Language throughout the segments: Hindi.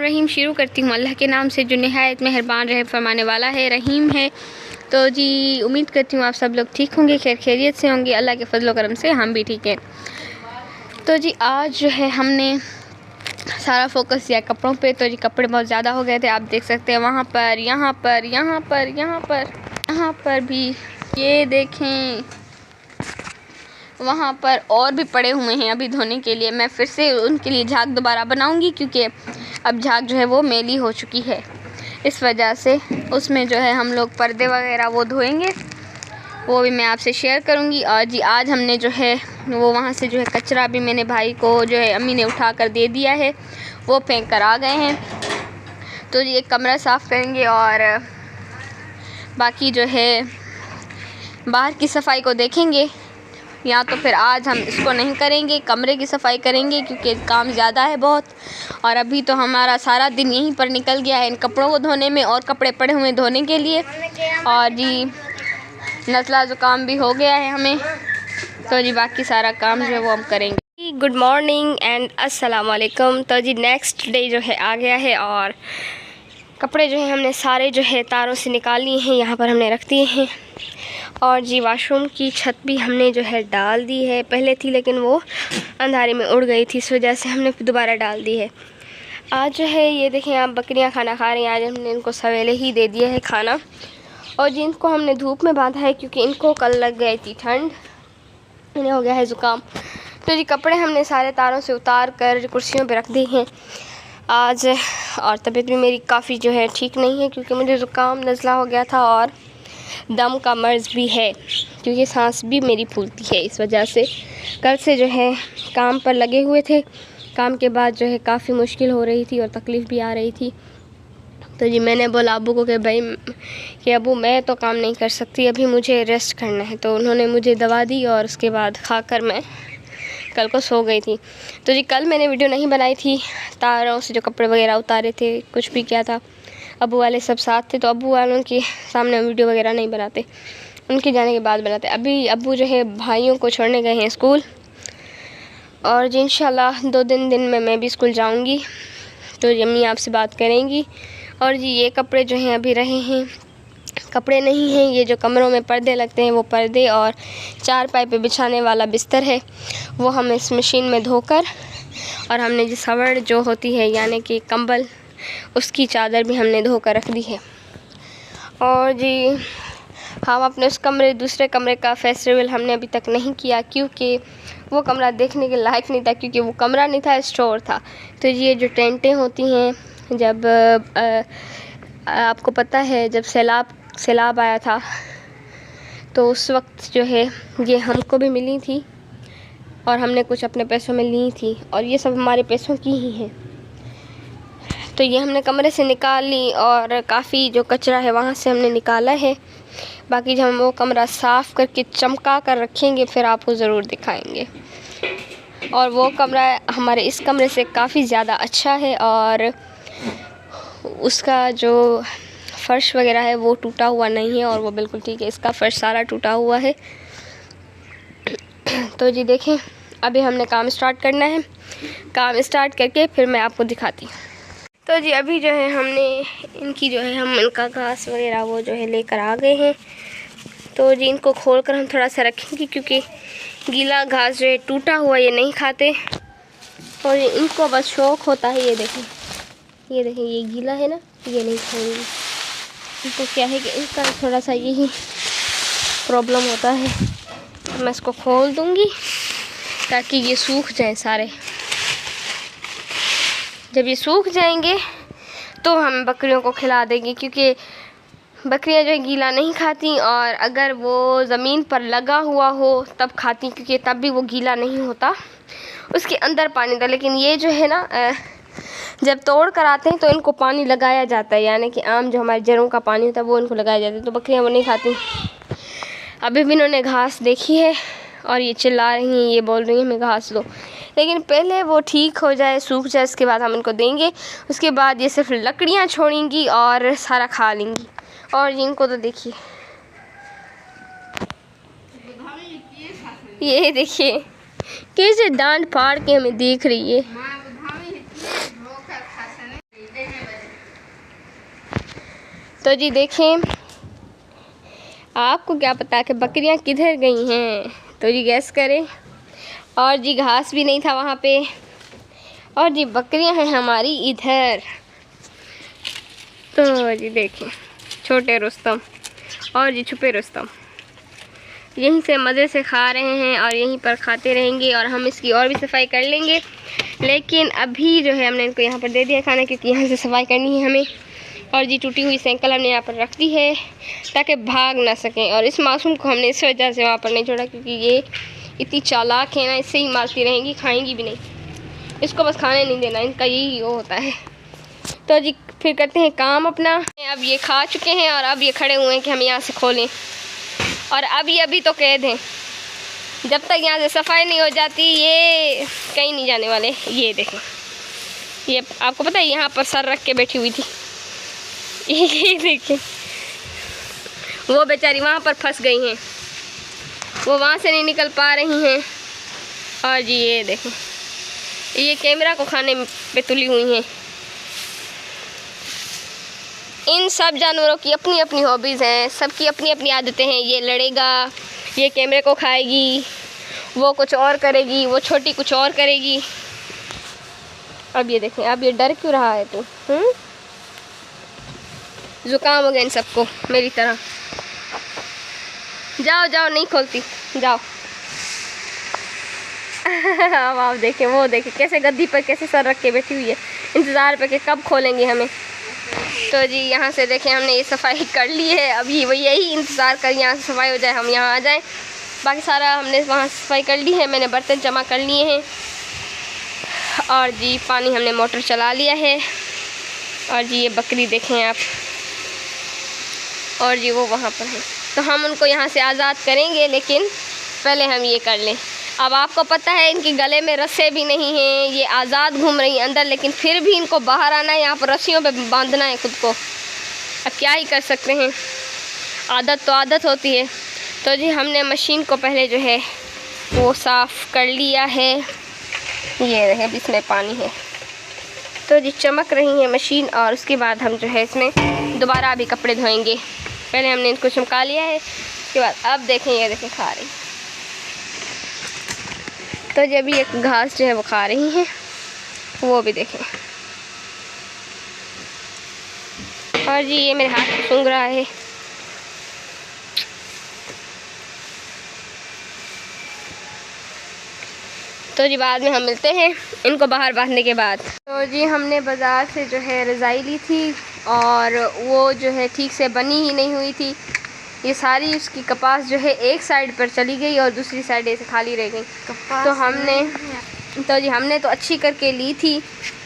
रहीम शुरू करती हूँ अल्लाह के नाम से जो निहायत मेहरबान रहे फरमाने वाला है, रहीम है। तो जी उम्मीद करती हूँ आप सब लोग ठीक होंगे, खैर खैरियत से होंगे। अल्लाह के फजल करम से हम भी ठीक हैं। तो जी आज जो है हमने सारा फोकस किया कपड़ों पे। तो जी कपड़े बहुत ज़्यादा हो गए थे, आप देख सकते हैं वहाँ पर, यहाँ पर, यहाँ पर, यहाँ पर, यहाँ पर भी, ये देखें वहाँ पर और भी पड़े हुए हैं अभी धोने के लिए। मैं फिर से उनके लिए झाग दोबारा बनाऊंगी क्योंकि अब झाग जो है वो मैली हो चुकी है, इस वजह से उसमें जो है हम लोग पर्दे वगैरह वो धोएंगे, वो भी मैं आपसे शेयर करूंगी। और जी आज हमने जो है वो वहाँ से जो है कचरा भी मैंने भाई को जो है अम्मी ने उठा कर दे दिया है, वो फेंक कर आ गए हैं। तो जी एक कमरा साफ़ करेंगे और बाकी जो है बाहर की सफाई को देखेंगे, या तो फिर आज हम इसको नहीं करेंगे, कमरे की सफाई करेंगे क्योंकि काम ज़्यादा है बहुत। और अभी तो हमारा सारा दिन यहीं पर निकल गया है इन कपड़ों को धोने में, और कपड़े पड़े हुए धोने के लिए। और जी नज़ला ज़ुकाम भी हो गया है हमें, तो जी बाकी सारा काम जो है वो हम करेंगे। गुड मॉर्निंग एंड अस्सलाम वालेकुम। तो जी नेक्स्ट डे जो है आ गया है और कपड़े जो है हमने सारे जो है तारों से निकाल लिए हैं, यहाँ पर हमने रख दिए हैं। और जी वाशरूम की छत भी हमने जो है डाल दी है, पहले थी लेकिन वो अंधारे में उड़ गई थी, इस वजह से हमने फिर दोबारा डाल दी है। आज जो है ये देखें आप बकरियां खाना खा रही हैं, आज हमने इनको सवेरे ही दे दिया है खाना। और जी इनको हमने धूप में बांधा है क्योंकि इनको कल लग गई थी ठंड, इन्हें हो गया है ज़ुकाम। तो जी कपड़े हमने सारे तारों से उतार कर कुर्सियों पर रख दिए हैं आज। और तबीयत भी मेरी काफ़ी जो है ठीक नहीं है क्योंकि मुझे ज़ुकाम नज़ला हो गया था और दम का मर्ज़ भी है क्योंकि सांस भी मेरी फूलती है, इस वजह से कल से जो है काम पर लगे हुए थे। काम के बाद जो है काफ़ी मुश्किल हो रही थी और तकलीफ़ भी आ रही थी। तो जी मैंने बोला अबू को कि भाई कि अबू मैं तो काम नहीं कर सकती, अभी मुझे रेस्ट करना है। तो उन्होंने मुझे दवा दी और उसके बाद खाकर मैं कल को सो गई थी। तो जी कल मैंने वीडियो नहीं बनाई थी, तारों से जो कपड़े वगैरह उतारे थे, कुछ भी किया था, अबू वाले सब साथ थे, तो अबू वालों के सामने वीडियो वगैरह नहीं बनाते, उनके जाने के बाद बनाते। अभी अबू जो है भाइयों को छोड़ने गए हैं स्कूल, और जी इंशाल्लाह 2 दिन में मैं भी स्कूल जाऊंगी, तो जी अम्मी आपसे बात करेंगी। और जी ये कपड़े जो हैं अभी रहे हैं, कपड़े नहीं हैं, ये जो कमरों में पर्दे लगते हैं वो पर्दे, और चारपाई पे बिछाने वाला बिस्तर है वो हम इस मशीन में धोकर, और हमने जी सवड़ जो होती है यानी कि कंबल, उसकी चादर भी हमने धोकर रख दी है। और जी हम अपने उस कमरे दूसरे कमरे का फेस्टिवल हमने अभी तक नहीं किया क्योंकि वो कमरा देखने के लायक नहीं था, क्योंकि वो कमरा नहीं था, स्टोर था। तो ये जो टेंटें होती हैं, जब आपको पता है जब सैलाब आया था तो उस वक्त जो है ये हमको भी मिली थी और हमने कुछ अपने पैसों में ली थी, और ये सब हमारे पैसों की ही हैं। तो ये हमने कमरे से निकाल ली और काफ़ी जो कचरा है वहाँ से हमने निकाला है। बाकी जब हम वो कमरा साफ़ करके चमका कर रखेंगे फिर आपको ज़रूर दिखाएंगे। और वो कमरा हमारे इस कमरे से काफ़ी ज़्यादा अच्छा है, और उसका जो फ़र्श वगैरह है वो टूटा हुआ नहीं है और वो बिल्कुल ठीक है, इसका फ़र्श सारा टूटा हुआ है। तो जी देखें अभी हमने काम स्टार्ट करना है, काम स्टार्ट करके फिर मैं आपको दिखाती हूँ। तो जी अभी जो है हमने इनकी जो है हम इनका घास वगैरह वो जो है लेकर आ गए हैं। तो जी इनको खोल कर हम थोड़ा सा रखेंगे क्योंकि गीला घास जो है टूटा हुआ ये नहीं खाते, और इनको बस शौक़ होता है। ये देखें ये गीला है ना, ये नहीं खाएंगे। इनको क्या है कि इनका थोड़ा सा यही प्रॉब्लम होता है। मैं इसको खोल दूँगी ताकि ये सूख जाए सारे। जब ये सूख जाएंगे तो हम बकरियों को खिला देंगे, क्योंकि बकरियां जो है गीला नहीं खाती, और अगर वो ज़मीन पर लगा हुआ हो तब खाती, क्योंकि तब भी वो गीला नहीं होता, उसके अंदर पानी था। लेकिन ये जो है ना जब तोड़ कर आते हैं तो इनको पानी लगाया जाता है, यानी कि आम जो हमारे जड़ों का पानी होता है वो इनको लगाया जाता है, तो बकरियाँ वो नहीं खाती। अभी भी इन्होंने घास देखी है और ये चिल्ला रही हैं, ये बोल रही हैं हमें घास दो, लेकिन पहले वो ठीक हो जाए, सूख जाए, इसके बाद हम इनको देंगे। उसके बाद ये सिर्फ लकड़ियाँ छोड़ेंगी और सारा खा लेंगी। और इनको तो देखिए, ये देखिए कैसे डांट फाड़ के हमें देख रही है। तो जी देखें, आपको क्या पता कि बकरियां किधर गई हैं? तो जी गैस करें। और जी घास भी नहीं था वहाँ पे, और जी बकरियां हैं हमारी इधर। तो जी देखें, छोटे रुस्तम और जी छुपे रुस्तम यहीं से मज़े से खा रहे हैं और यहीं पर खाते रहेंगे, और हम इसकी और भी सफाई कर लेंगे। लेकिन अभी जो है हमने इनको यहाँ पर दे दिया खाना, क्योंकि यहाँ से सफाई करनी है हमें। और जी टूटी हुई साइकिल हमने यहाँ पर रख दी है ताकि भाग ना सकें, और इस मासूम को हमने इस वजह से वहाँ पर नहीं छोड़ा क्योंकि ये इतनी चालाक है ना, इससे ही मारती रहेंगी, खाएंगी भी नहीं। इसको बस खाने नहीं देना, इनका यही वो होता है। तो जी फिर करते हैं काम अपना। अब ये खा चुके हैं और अब ये खड़े हुए हैं कि हम यहाँ से खोलें, और अभी तो कैद हैं। जब तक यहाँ से सफाई नहीं हो जाती ये कहीं नहीं जाने वाले। ये देखें, ये आपको पता है यहाँ पर सर रख के बैठी हुई थी। ये देखें, वो बेचारी वहाँ पर फंस गई हैं, वो वहाँ से नहीं निकल पा रही हैं। और जी ये देखें, ये कैमरा को खाने पे तुली हुई हैं। इन सब जानवरों की अपनी अपनी हॉबीज़ हैं, सबकी अपनी अपनी आदतें हैं। ये लड़ेगा, ये कैमरे को खाएगी, वो कुछ और करेगी, वो छोटी कुछ और करेगी। अब ये देखें, अब ये डर क्यों रहा है तू? जुकाम हो गया इन सबको मेरी तरह। जाओ जाओ, नहीं खोलती, जाओ। अब आप देखें, वो देखें कैसे गद्दी पर कैसे सर रख के बैठी हुई है, इंतज़ार पे कि कब खोलेंगे हमें। तो जी यहाँ से देखें, हमने ये सफाई कर ली है। अभी वो यही इंतज़ार कर यहाँ से सफाई हो जाए, हम यहाँ आ जाएं। बाकी सारा हमने वहाँ सफाई कर ली है, मैंने बर्तन जमा कर लिए हैं, और जी पानी हमने मोटर चला लिया है। और जी ये बकरी देखें आप, और जी वो वहाँ पर है। तो हम उनको यहाँ से आज़ाद करेंगे, लेकिन पहले हम ये कर लें। अब आपको पता है इनके गले में रस्से भी नहीं हैं, ये आज़ाद घूम रही हैं अंदर, लेकिन फिर भी इनको बाहर आना है, यहाँ पर रस्सियों पे बांधना है खुद को। अब क्या ही कर सकते हैं, आदत तो आदत होती है। तो जी हमने मशीन को पहले जो है वो साफ़ कर लिया है। ये रहे, अब इसमें पानी है। तो जी चमक रही है मशीन, और उसके बाद हम जो है इसमें दोबारा अभी कपड़े धोएंगे। पहले हमने इनको चमका लिया है, उसके बाद अब देखें, ये देखें खा रही। तो जब ये घास जो है वो खा रही हैं, वो भी देखें। और जी ये मेरे हाथ में सूंघ रहा है। तो जी बाद में हम मिलते हैं इनको बाहर बांधने के बाद। तो जी हमने बाज़ार से जो है रज़ाई ली थी, और वो जो है ठीक से बनी ही नहीं हुई थी। ये सारी उसकी कपास जो है एक साइड पर चली गई और दूसरी साइड ऐसे खाली रह गई। तो हमने तो अच्छी करके ली थी,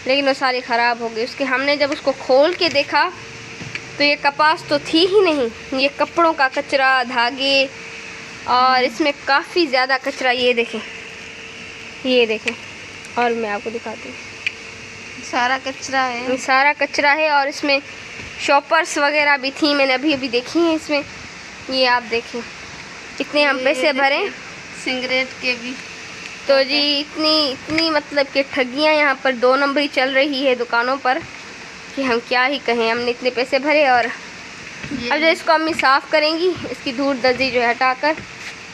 लेकिन वो सारी ख़राब हो गई। उसके हमने जब उसको खोल के देखा तो ये कपास तो थी ही नहीं, ये कपड़ों का कचरा, धागे, और इसमें काफ़ी ज़्यादा कचरा। ये देखें, ये देखें, और मैं आपको दिखाती हूँ। सारा कचरा है, सारा कचरा है, और इसमें शॉपर्स वगैरह भी थी, मैंने अभी अभी देखी हैं इसमें। ये आप देखें कितने हम पैसे भरें, सिगरेट के भी। तो जी इतनी मतलब कि ठगियाँ यहाँ पर 2 नंबरी चल रही है दुकानों पर कि हम क्या ही कहें। हमने इतने पैसे भरे, और अब जो इसको अम्मी साफ़ करेंगी, इसकी धूल दर्जी जो है हटाकर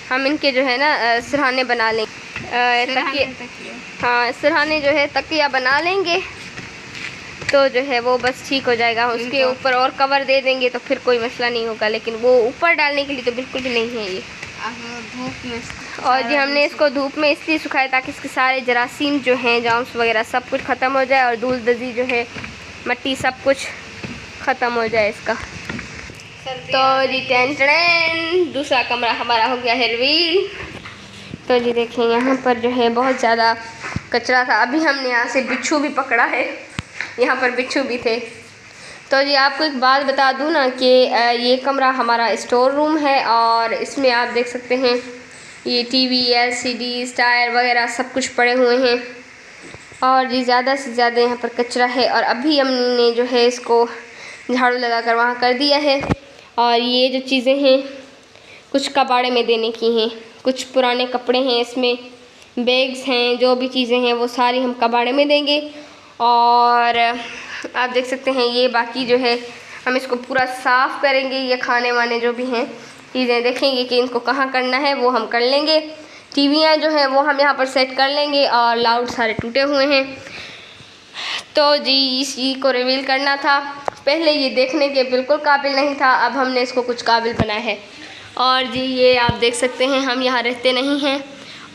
हम इनके जो है ना सिरहाने बना लेंगे, तकिए। हाँ, सिरहाने जो है तकिया बना लेंगे, तो जो है वो बस ठीक हो जाएगा। उसके ऊपर और कवर दे देंगे तो फिर कोई मसला नहीं होगा, लेकिन वो ऊपर डालने के लिए तो बिल्कुल भी नहीं है ये। धूप में, और जी हमने इसको धूप में इसलिए सुखाया ताकि इसके सारे जरासीम जो हैं, जर्म्स वगैरह सब कुछ ख़त्म हो जाए, और धूल दजी जो है, मट्टी, सब कुछ ख़त्म हो जाए इसका। तो जी टेंटन दूसरा कमरा हमारा हो गया है रिवील। तो जी देखें यहाँ पर जो है बहुत ज़्यादा कचरा था। अभी हमने यहाँ से बिच्छू भी पकड़ा है, यहाँ पर बिच्छू भी थे। तो जी आपको एक बात बता दूँ ना कि ये कमरा हमारा स्टोर रूम है, और इसमें आप देख सकते हैं ये टीवी, LCD, टायर वगैरह सब कुछ पड़े हुए हैं, और जी ज़्यादा से ज़्यादा यहाँ पर कचरा है। और अभी हमने जो है इसको झाड़ू लगा कर वहाँ कर दिया है। और ये जो चीज़ें हैं कुछ कबाड़े में देने की हैं, कुछ पुराने कपड़े हैं इसमें, बैग्स हैं, जो भी चीज़ें हैं वो सारी हम कबाड़े में देंगे। और आप देख सकते हैं ये बाकी जो है हम इसको पूरा साफ़ करेंगे। ये खाने वाने जो भी हैं चीज़ें देखेंगे कि इनको कहाँ करना है, वो हम कर लेंगे। टीवियाँ जो हैं वो हम यहाँ पर सेट कर लेंगे और लाउड सारे टूटे हुए हैं। तो जी इस चीज़ को रिवील करना था। पहले ये देखने के बिल्कुल काबिल नहीं था, अब हमने इसको कुछ काबिल बनाया है। और जी ये आप देख सकते हैं हम यहाँ रहते नहीं हैं।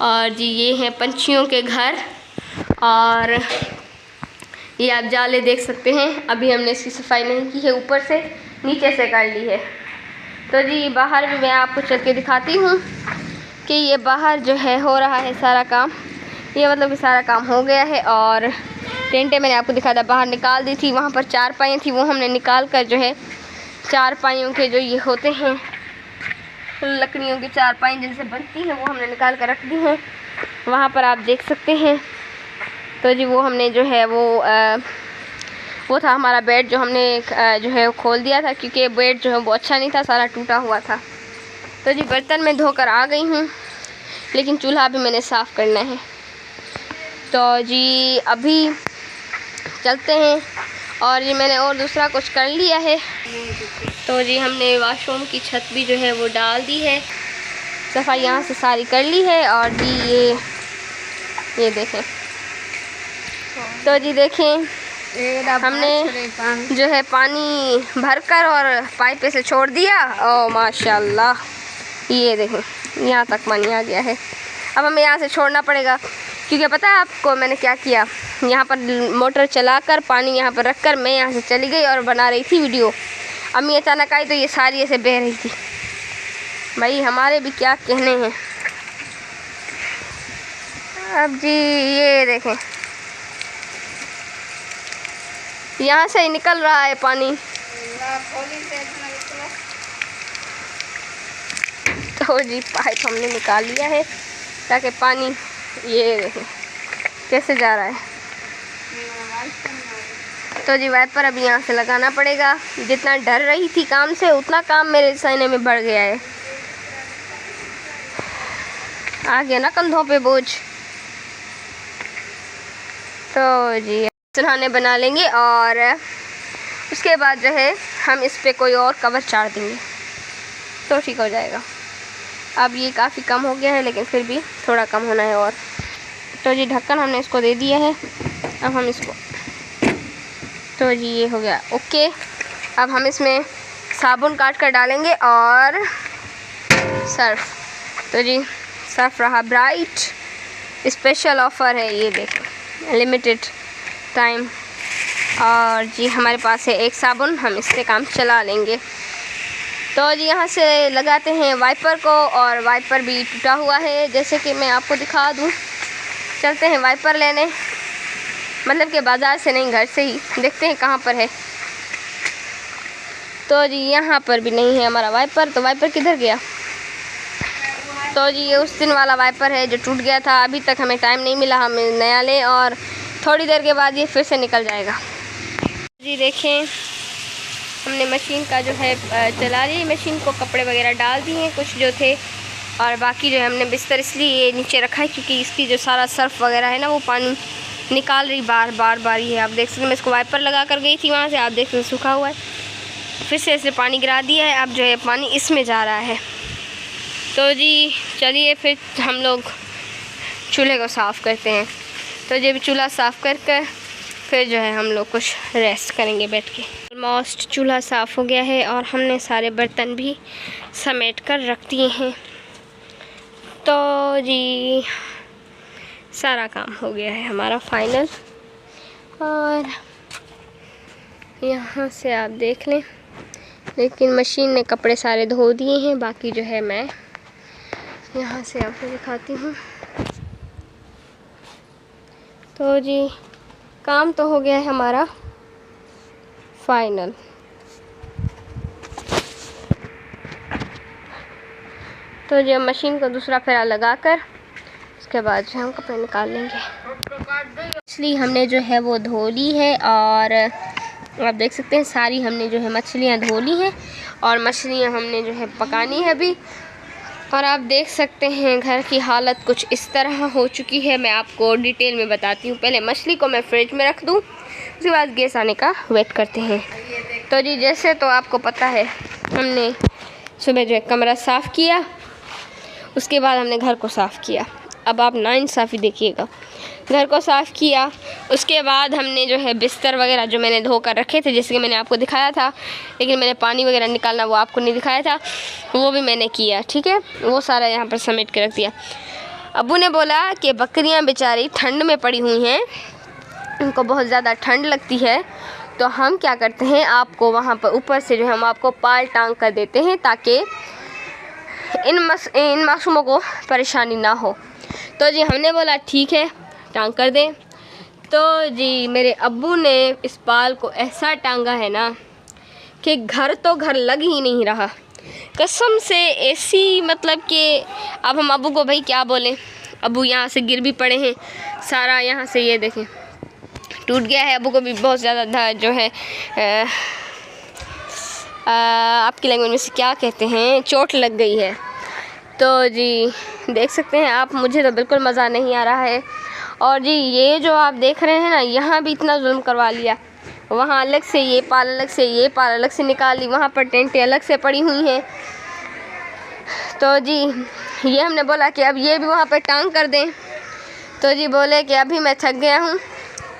और जी ये हैं पंछियों के घर, और ये आप जाले देख सकते हैं। अभी हमने इसकी सफाई नहीं की है, ऊपर से नीचे से कर ली है। तो जी बाहर भी मैं आपको चल के दिखाती हूँ कि ये बाहर जो है हो रहा है सारा काम। ये मतलब कि सारा काम हो गया है। और टेंटें मैंने आपको दिखाया था, बाहर निकाल दी थी। वहाँ पर चारपाइयाँ थी, वो हमने निकाल कर जो है चारपाइयों के जो ये होते हैं लकड़ियों की चारपाई जिनसे बनती हैं, वो हमने निकाल कर रख दी हैं। वहाँ पर आप देख सकते हैं। तो जी वो हमने जो है वो था हमारा बेड, जो हमने जो है खोल दिया था, क्योंकि बेड जो है वो अच्छा नहीं था, सारा टूटा हुआ था। तो जी बर्तन मैं धोकर आ गई हूँ, लेकिन चूल्हा भी मैंने साफ़ करना है। तो जी अभी चलते हैं। और ये मैंने और दूसरा कुछ कर लिया है। तो जी हमने वॉशरूम की छत भी जो है वो डाल दी है, सफाई यहाँ से सारी कर ली है। और जी ये देखें। तो जी देखें हमने जो है पानी भरकर और पाइप से छोड़ दिया। ओ माशाल्लाह, ये देखें यहाँ तक पानी आ गया है। अब हमें यहाँ से छोड़ना पड़ेगा, क्योंकि पता है आपको मैंने क्या किया, यहाँ पर मोटर चलाकर पानी यहाँ पर रखकर मैं यहाँ से चली गई और बना रही थी वीडियो। अम्मी अचानक आई तो ये सारी ऐसे बह रही थी। भाई हमारे भी क्या कहने हैं। अब जी ये देखें यहाँ से ही निकल रहा है पानी। तो जी पाइप हमने निकाल लिया है ताकि पानी, ये देखें कैसे जा रहा है। तो जी वाइपर अभी यहाँ से लगाना पड़ेगा। जितना डर रही थी काम से, उतना काम मेरे सीने में बढ़ गया है। आ गया ना कंधों पे बोझ। तो जी सुनहाने बना लेंगे और उसके बाद जो है हम इस पे कोई और कवर चाड़ देंगे तो ठीक हो जाएगा। अब ये काफ़ी कम हो गया है, लेकिन फिर भी थोड़ा कम होना है और। तो जी ढक्कन हमने इसको दे दिया है। अब हम इसको, तो जी ये हो गया ओके। अब हम इसमें साबुन काट कर डालेंगे और सर्फ। तो जी सर्फ रहा ब्राइट, स्पेशल ऑफ़र है, ये देखो लिमिटेड टाइम। और जी हमारे पास है एक साबुन, हम इससे काम चला लेंगे। तो जी यहाँ से लगाते हैं वाइपर को, और वाइपर भी टूटा हुआ है, जैसे कि मैं आपको दिखा दूँ। चलते हैं वाइपर लेने, मतलब कि बाज़ार से नहीं, घर से ही। देखते हैं कहाँ पर है। तो जी यहाँ पर भी नहीं है हमारा वाइपर। तो वाइपर किधर गया? तो जी ये उस दिन वाला वाइपर है जो टूट गया था। अभी तक हमें टाइम नहीं मिला, हम नया लें, और थोड़ी देर के बाद ये फिर से निकल जाएगा। जी देखें हमने मशीन का जो है चला ली, मशीन को कपड़े वगैरह डाल दिए हैं कुछ जो थे, और बाकी जो है हमने बिस्तर इसलिए नीचे रखा है क्योंकि इसकी जो सारा सर्फ वगैरह है ना, वो पानी निकाल रही बार ही है। आप देख सकते हैं मैं इसको वाइपर लगा कर गई थी वहाँ से, आप देख सकते सूखा हुआ है। फिर से इसने पानी गिरा दिया है, अब जो है पानी इसमें जा रहा है। तो जी चलिए फिर हम लोग चूल्हे को साफ़ करते हैं। तो जब चूल्हा साफ़ कर फिर जो है हम लोग कुछ रेस्ट करेंगे बैठ के। ऑलमोस्ट चूल्हा साफ़ हो गया है और हमने सारे बर्तन भी समेट कर रख दिए हैं। तो जी सारा काम हो गया है हमारा फाइनल। और यहाँ से आप देख लें, लेकिन मशीन ने कपड़े सारे धो दिए हैं। बाकी जो है मैं यहाँ से आपको दिखाती हूँ। तो जी काम तो हो गया है हमारा फाइनल। तो जो मशीन को दूसरा फेरा लगाकर उसके बाद जो हम कपड़े निकाल लेंगे। मछली हमने जो है वो धो ली है, और आप देख सकते हैं सारी हमने जो है मछलियाँ धो ली हैं, और मछलियाँ हमने जो है पकानी है अभी। और आप देख सकते हैं घर की हालत कुछ इस तरह हो चुकी है। मैं आपको डिटेल में बताती हूँ। पहले मछली को मैं फ्रिज में रख दूँ, उसके बाद गैस आने का वेट करते हैं। तो जी जैसे तो आपको पता है, हमने सुबह जो है कमरा साफ़ किया, उसके बाद हमने घर को साफ़ किया। अब आप नाइंसाफ़ी देखिएगा, घर को साफ़ किया, उसके बाद हमने जो है बिस्तर वगैरह जो मैंने धो कर रखे थे, जैसे कि मैंने आपको दिखाया था, लेकिन मैंने पानी वगैरह निकालना वो आपको नहीं दिखाया था, वो भी मैंने किया। ठीक है, वो सारा यहाँ पर समेट के रख दिया। अब्बू ने बोला कि बकरियाँ बेचारी ठंड में पड़ी हुई हैं, उनको बहुत ज़्यादा ठंड लगती है, तो हम क्या करते हैं, आपको वहाँ पर ऊपर से जो है हम आपको पाल टांग कर देते हैं, ताकि इन मासूमों को परेशानी ना हो। तो जी हमने बोला ठीक है, टांग कर दें। तो जी मेरे अब्बू ने इस पाल को ऐसा टांगा है ना कि घर तो घर लग ही नहीं रहा, कसम से। ऐसी मतलब कि अब हम अब्बू को भाई क्या बोलें, अब्बू यहाँ से गिर भी पड़े हैं, सारा यहाँ से ये देखें टूट गया है। अब्बू को भी बहुत ज़्यादा जो है आपकी लैंग्वेज में से क्या कहते हैं, चोट लग गई है। तो जी देख सकते हैं आप, मुझे तो बिल्कुल मज़ा नहीं आ रहा है। और जी ये जो आप देख रहे हैं ना, यहाँ भी इतना जुल्म करवा लिया, वहाँ अलग से ये पाल अलग से, ये पाल अलग से निकाल ली, वहाँ पर टेंटें अलग से पड़ी हुई हैं। तो जी ये हमने बोला कि अब ये भी वहाँ पर टांग कर दें। तो जी बोले कि अभी मैं थक गया हूँ,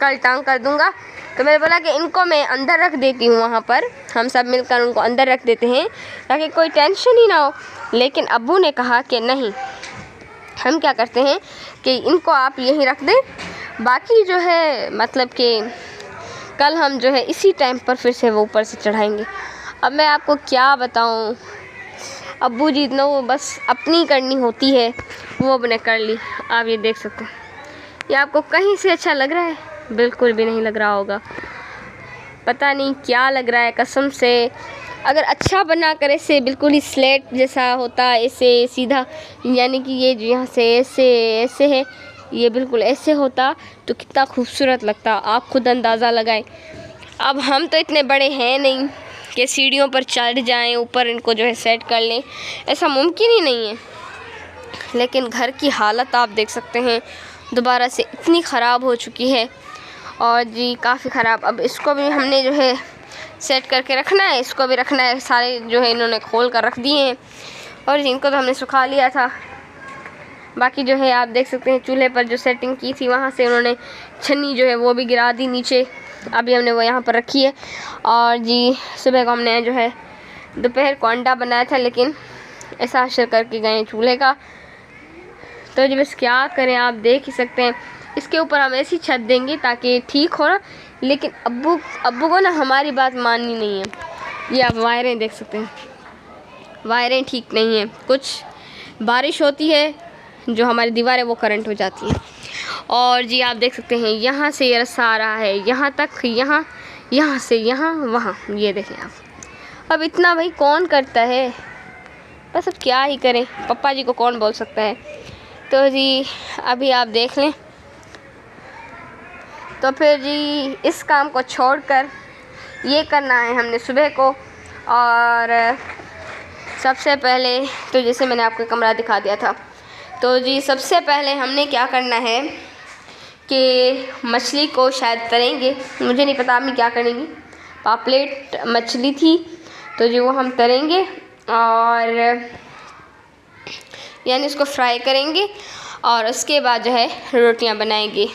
कल टांग कर दूँगा। तो मैंने बोला कि इनको मैं अंदर रख देती हूँ, वहाँ पर हम सब मिलकर उनको अंदर रख देते हैं ताकि कोई टेंशन ही ना हो। लेकिन अब्बू ने कहा कि नहीं, हम क्या करते हैं कि इनको आप यहीं रख दें, बाकी जो है मतलब कि कल हम जो है इसी टाइम पर फिर से वो ऊपर से चढ़ाएंगे। अब मैं आपको क्या बताऊं, अब्बू जी इतना वो बस अपनी करनी होती है, वो अपने कर ली। आप ये देख सकते हैं, ये आपको कहीं से अच्छा लग रहा है? बिल्कुल भी नहीं लग रहा होगा, पता नहीं क्या लग रहा है कसम से। अगर अच्छा बना कर ऐसे बिल्कुल ही स्लेट जैसा होता, ऐसे सीधा, यानी कि ये जो यहाँ से ऐसे ऐसे है, ये बिल्कुल ऐसे होता तो कितना खूबसूरत लगता, आप खुद अंदाज़ा लगाएं। अब हम तो इतने बड़े हैं नहीं कि सीढ़ियों पर चढ़ जाएं, ऊपर इनको जो है सेट कर लें, ऐसा मुमकिन ही नहीं है। लेकिन घर की हालत आप देख सकते हैं, दोबारा से इतनी ख़राब हो चुकी है, और जी काफ़ी ख़राब। अब इसको भी हमने जो है सेट करके रखना है, इसको भी रखना है, सारे जो है इन्होंने खोल कर रख दिए हैं, और इनको तो हमने सुखा लिया था। बाकी जो है आप देख सकते हैं चूल्हे पर जो सेटिंग की थी, वहाँ से उन्होंने छन्नी जो है वो भी गिरा दी नीचे, अभी हमने वो यहाँ पर रखी है। और जी सुबह को हमने जो है दोपहर को अंडा बनाया था, लेकिन ऐसा असर करके गए चूल्हे का। तो जी बस क्या करें, आप देख ही सकते हैं। इसके ऊपर हम ऐसी छत देंगे ताकि ठीक हो ना, लेकिन अब्बू को ना हमारी बात माननी नहीं है। ये आप वायरें देख सकते हैं, वायरें ठीक नहीं हैं, कुछ बारिश होती है जो हमारी दीवार है वो करंट हो जाती है। और जी आप देख सकते हैं यहाँ से ये रस्सा आ रहा है यहाँ तक, यहाँ से यहाँ वहाँ, ये देखें आप। अब इतना भाई कौन करता है, बस अब क्या ही करें, पप्पा जी को कौन बोल सकता है। तो जी अभी आप देख लें, तो फिर जी इस काम को छोड़कर ये करना है हमने सुबह को। और सबसे पहले तो जैसे मैंने आपको कमरा दिखा दिया था, तो जी सबसे पहले हमने क्या करना है कि मछली को शायद तरेंगे, मुझे नहीं पता अम्मी क्या करेंगी। पापलेट मछली थी, तो जी वो हम तरेंगे और यानी उसको फ्राई करेंगे, और उसके बाद जो है रोटियां बनाएंगे।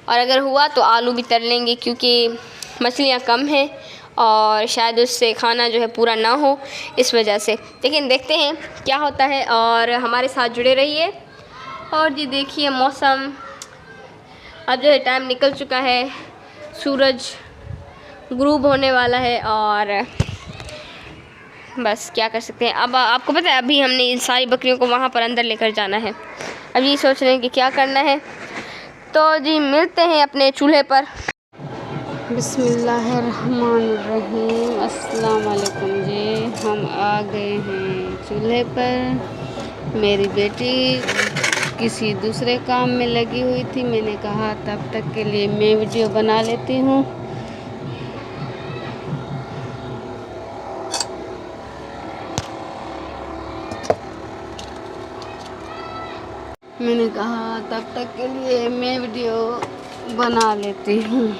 और अगर हुआ तो आलू भी तर लेंगे, क्योंकि मछलियाँ कम हैं और शायद उससे खाना जो है पूरा ना हो, इस वजह से। लेकिन देखते हैं क्या होता है, और हमारे साथ जुड़े रहिए। और जी देखिए मौसम, अब जो है टाइम निकल चुका है, सूरज ग्रूब होने वाला है, और बस क्या कर सकते हैं। अब आपको पता है अभी हमने इन सारी बकरियों को वहाँ पर अंदर लेकर जाना है। अब ये सोच रहे हैं कि क्या करना है। तो जी मिलते हैं अपने चूल्हे पर। बिस्मिल्लाहिर्रहमानिर्रहीम, अस्सलाम वालेकुम जी। हम आ गए हैं चूल्हे पर। मेरी बेटी किसी दूसरे काम में लगी हुई थी, मैंने कहा तब तक के लिए मैं वीडियो बना लेती हूँ। मैंने कहा तब तक के लिए मैं वीडियो बना लेती हूँ।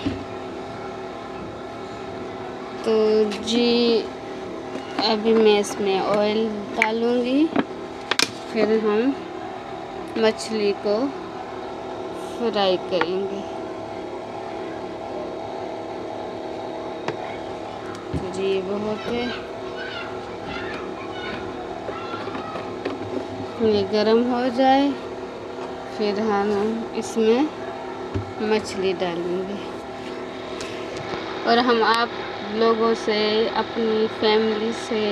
तो जी अभी मैं इसमें ऑयल डालूँगी, फिर हम मछली को फ्राई करेंगे। तो जी ये बहुत है, ये गरम हो जाए फिर हम इसमें मछली डालेंगे। और हम आप लोगों से, अपनी फैमिली से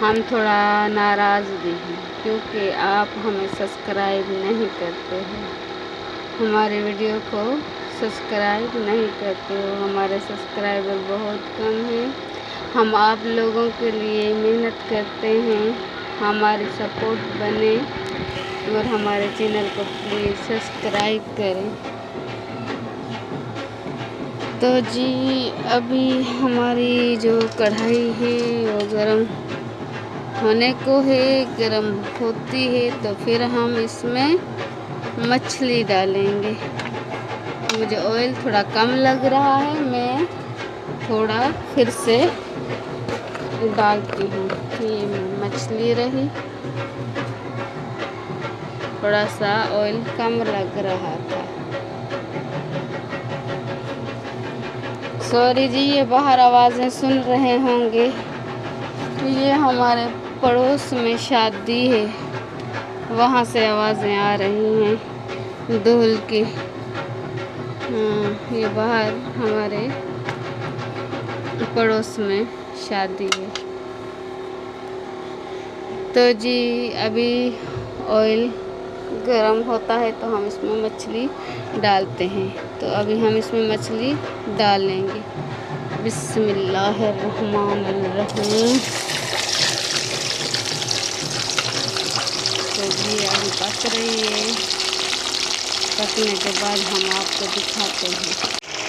हम थोड़ा नाराज़ भी हैं, क्योंकि आप हमें सब्सक्राइब नहीं करते हैं, हमारे वीडियो को सब्सक्राइब नहीं करते हो। हमारे सब्सक्राइबर बहुत कम हैं। हम आप लोगों के लिए मेहनत करते हैं, हमारी सपोर्ट बने और हमारे चैनल को प्लीज़ सब्सक्राइब करें। तो जी अभी हमारी जो कढ़ाई है वो गरम होने को है, गरम होती है तो फिर हम इसमें मछली डालेंगे। मुझे ऑयल थोड़ा कम लग रहा है, मैं थोड़ा फिर से डालती हूँ। ये मछली रही, थोड़ा सा ऑयल कम लग रहा था। सॉरी जी, ये बाहर आवाज़ें सुन रहे होंगे, ये हमारे पड़ोस में शादी है, वहाँ से आवाज़ें आ रही हैं ढोल की। ये बाहर हमारे पड़ोस में शादी है। तो जी अभी ऑयल गरम होता है तो हम इसमें मछली डालते हैं। तो अभी हम इसमें मछली डालेंगे। बिस्मिल्लाहिर्रहमानिर्रहीम। तो जी अभी पक रही है, पकने के बाद हम आपको दिखाते हैं।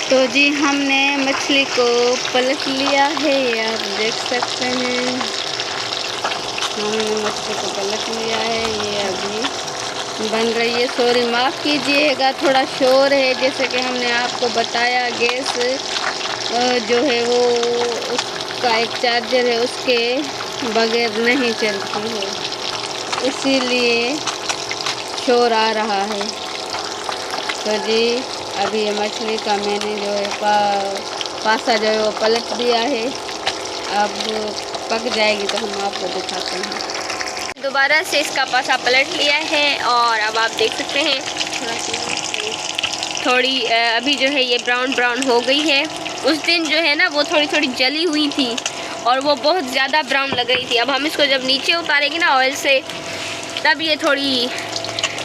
तो जी हमने मछली को पलट लिया है, आप देख सकते हैं हमने मछली को पलट लिया है। ये अभी बन रही है। सॉरी माफ़ कीजिएगा, थोड़ा शोर है। जैसे कि हमने आपको बताया, गैस जो है वो उसका एक चार्जर है, उसके बगैर नहीं चलती है, इसीलिए शोर आ रहा है। तो जी अभी ये मछली का मैंने जो है पासा जो है वो पलट दिया है। अब पक जाएगी तो हम आपको दिखाते हैं। दोबारा से इसका पासा पलट लिया है और अब आप देख सकते हैं थोड़ी अभी जो है ये ब्राउन ब्राउन हो गई है। उस दिन जो है ना वो थोड़ी थोड़ी जली हुई थी और वो बहुत ज़्यादा ब्राउन लग रही थी। अब हम इसको जब नीचे उतारेंगे ना ऑयल से, तब ये थोड़ी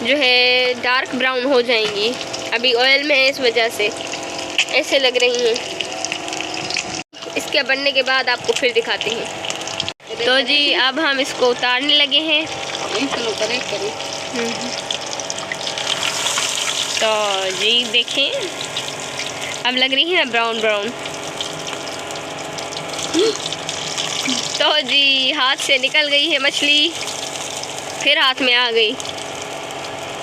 जो है डार्क ब्राउन हो जाएंगी। अभी ऑयल में है, इस वजह से ऐसे लग रही हैं। इसके बनने के बाद आपको फिर दिखाते हैं। तो जी अब हम इसको उतारने लगे हैं। तो जी देखें, अब लग रही है ना ब्राउन ब्राउन। तो जी हाथ से निकल गई है मछली, फिर हाथ में आ गई,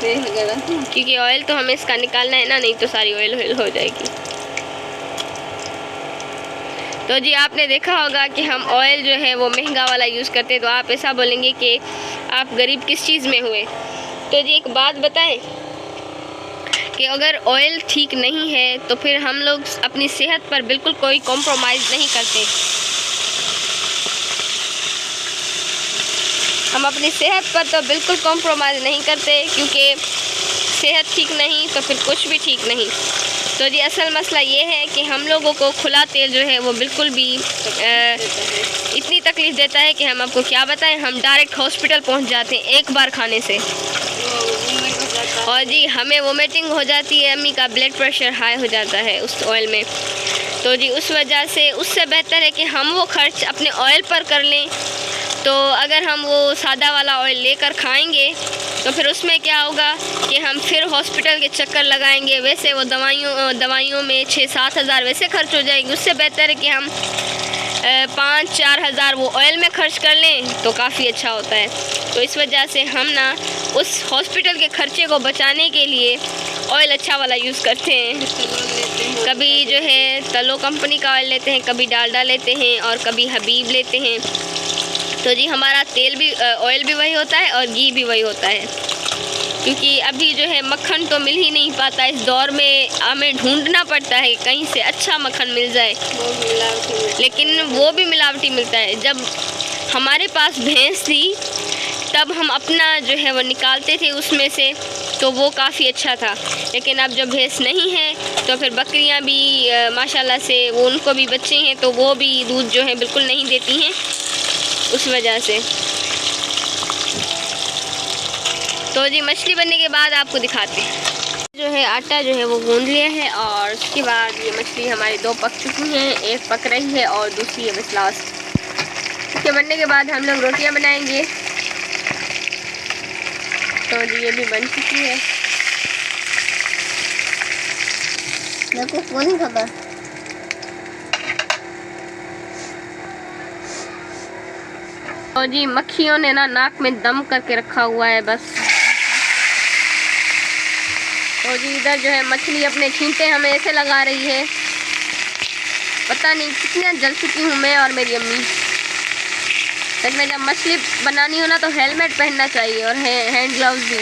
क्योंकि ऑयल तो हमें इसका निकालना है ना, नहीं तो सारी ऑयल हो जाएगी। तो जी आपने देखा होगा कि हम ऑयल जो है वो महंगा वाला यूज़ करते हैं, तो आप ऐसा बोलेंगे कि आप गरीब किस चीज़ में हुए। तो जी एक बात बताएं कि अगर ऑयल ठीक नहीं है तो फिर हम लोग अपनी सेहत पर बिल्कुल कोई कॉम्प्रोमाइज़ नहीं करते। हम अपनी सेहत पर तो बिल्कुल कॉम्प्रोमाइज़ नहीं करते, क्योंकि सेहत ठीक नहीं तो फिर कुछ भी ठीक नहीं। तो जी असल मसला ये है कि हम लोगों को खुला तेल जो है वो बिल्कुल भी इतनी तकलीफ़ देता है कि हम आपको क्या बताएं। हम डायरेक्ट हॉस्पिटल पहुंच जाते हैं एक बार खाने से, और जी हमें वोमिटिंग हो जाती है, अम्मी का ब्लड प्रेशर हाई हो जाता है उस ऑयल में। तो जी उस वजह से उससे बेहतर है कि हम वो खर्च अपने ऑयल पर कर लें। तो अगर हम वो सादा वाला ऑयल लेकर खाएंगे तो फिर उसमें क्या होगा कि हम फिर हॉस्पिटल के चक्कर लगाएंगे, वैसे वो दवाइयों में 6-7 हज़ार वैसे खर्च हो जाएंगे। उससे बेहतर है कि हम 5-4 हज़ार वो ऑयल में खर्च कर लें तो काफ़ी अच्छा होता है। तो इस वजह से हम ना उस हॉस्पिटल के खर्चे को बचाने के लिए ऑयल अच्छा वाला यूज़ करते हैं। कभी जो है तलो कंपनी का ऑयल लेते हैं, कभी डालडा लेते हैं और कभी हबीब लेते हैं। तो जी हमारा तेल भी ऑयल भी वही होता है और घी भी वही होता है, क्योंकि अभी जो है मक्खन तो मिल ही नहीं पाता। इस दौर में हमें ढूंढना पड़ता है कहीं से अच्छा मक्खन मिल जाए, लेकिन वो भी मिलावटी मिलता है। जब हमारे पास भैंस थी तब हम अपना जो है वो निकालते थे उसमें से, तो वो काफ़ी अच्छा था। लेकिन अब जब भैंस नहीं है तो फिर बकरियां भी माशाल्लाह से वो उनको भी बच्चे हैं, तो वो भी दूध जो है बिल्कुल नहीं देती हैं उस वजह से। तो जी मछली बनने के बाद आपको दिखाते हैं। जो है आटा जो है वो गूंद लिया है और उसके बाद ये मछली हमारी 2 पक चुकी हैं, एक पक रही है और दूसरी है बस लास्ट। इसके बनने के बाद हम लोग रोटियां बनाएंगे। तो जी ये भी बन चुकी है। मेरे को कौन खबर। तो जी मक्खियों ने ना नाक में दम करके रखा हुआ है बस। तो जी इधर जो है मछली अपने छींटे हमें ऐसे लगा रही है, पता नहीं कितना जल चुकी हूँ मैं और मेरी अम्मी। सच में जब मछली बनानी हो ना तो हेलमेट पहनना चाहिए और हैंड ग्लव्स भी,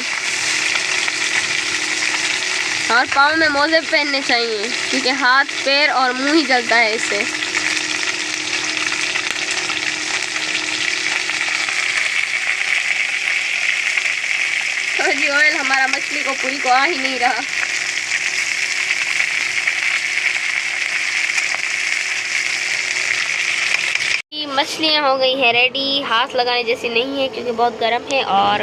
और पाँव में मोजे पहनने चाहिए, क्योंकि हाथ पैर और मुंह ही जलता है इससे। तो जी ऑयल हमारा मछली को पूरी को आ ही नहीं रहा। मछलियाँ हो गई है रेडी, हाथ लगाने जैसी नहीं है क्योंकि बहुत गर्म है। और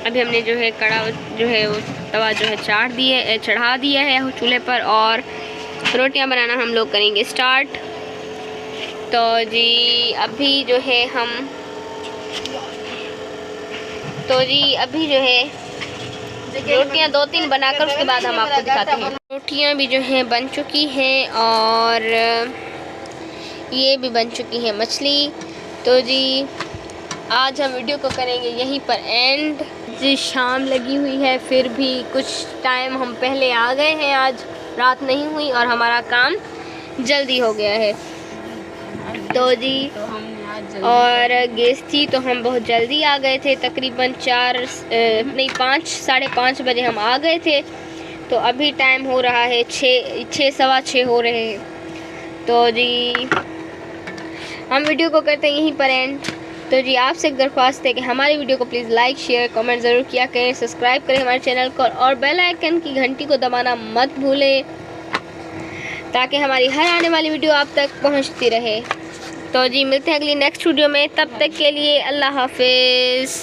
अभी हमने जो है कड़ा जो है वो तवा जो है चढ़ा दिया है चूल्हे पर, और रोटियां बनाना हम लोग करेंगे स्टार्ट। तो जी अभी जो है रोटियां 2-3 बनाकर उसके बाद हम आपको दिखाते हैं। रोटियां भी जो है बन चुकी हैं और ये भी बन चुकी है मछली। तो जी आज हम वीडियो को करेंगे यहीं पर एंड। जी शाम लगी हुई है, फिर भी कुछ टाइम हम पहले आ गए हैं, आज रात नहीं हुई और हमारा काम जल्दी हो गया है। तो जी और गेस्ट थी तो हम बहुत जल्दी आ गए थे, तकरीबन 5 साढ़े 5 बजे हम आ गए थे। तो अभी टाइम हो रहा है 6 सवा 6 हो रहे हैं। तो जी हम वीडियो को करते हैं यहीं पर एंड। तो जी आपसे एक दरख्वास्त है कि हमारी वीडियो को प्लीज़ लाइक शेयर कमेंट ज़रूर किया करें, सब्सक्राइब करें हमारे चैनल को और बेल आइकन की घंटी को दबाना मत भूलें, ताकि हमारी हर आने वाली वीडियो आप तक पहुंचती रहे। तो जी मिलते हैं अगली नेक्स्ट वीडियो में, तब तक के लिए अल्लाह हाफिज़।